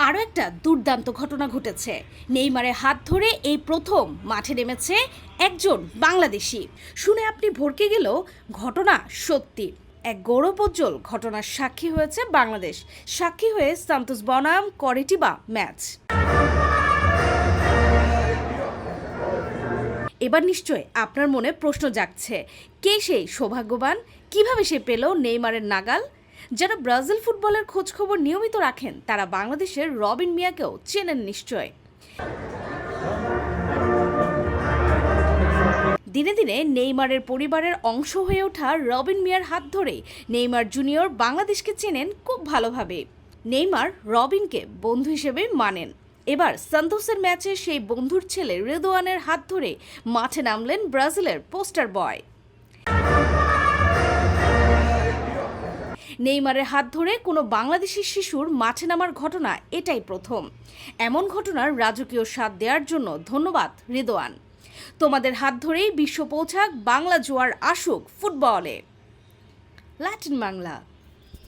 আরও একটা দুর্দান্ত ঘটনা ঘটেছে। নেইমারের হাত ধরে এই প্রথম মাঠে নেমেছে একজন বাংলাদেশি। শুনে আপনি ভড়কে গেলেও ঘটনা সত্যি। এক গৌরবোজ্জ্বল ঘটনার সাক্ষী হয়েছে বাংলাদেশ, সাক্ষী হয়ে সান্তোস বনাম করেটিবা ম্যাচ। এবার নিশ্চয় আপনার মনে প্রশ্ন জাগছে, কে সেই সৌভাগ্যবান? কিভাবে সে পেল নেইমারের নাগাল? যারা ব্রাজিল ফুটবলের খোঁজখবর নিয়মিত রাখেন তারা বাংলাদেশের রবিন মিয়াকেও চেনেন নিশ্চয়। দিনে দিনে নেইমারের পরিবারের অংশ হয়ে ওঠা রবিন মিয়ার হাত ধরে নেইমার জুনিয়র বাংলাদেশকে চেনেন খুব ভালোভাবে। নেইমার রবিনকে বন্ধু হিসেবে মানেন। এবার সান্তোসের ম্যাচে সেই বন্ধুর ছেলে রেদোয়ানের হাত ধরে মাঠে নামলেন ব্রাজিলের পোস্টার বয়। নেইমারের হাত ধরে কোনো বাংলাদেশি শিশুর মাঠে নামার ঘটনা এটাই প্রথম। এমন ঘটনার রাজকীয় স্বাদ দেওয়ার জন্য ধন্যবাদ রেদোয়ান। তোমাদের হাত ধরেই বিশ্ব পৌঁছাক, বাংলা জোয়ার আসুক ফুটবলে। ল্যাটিন বাংলা।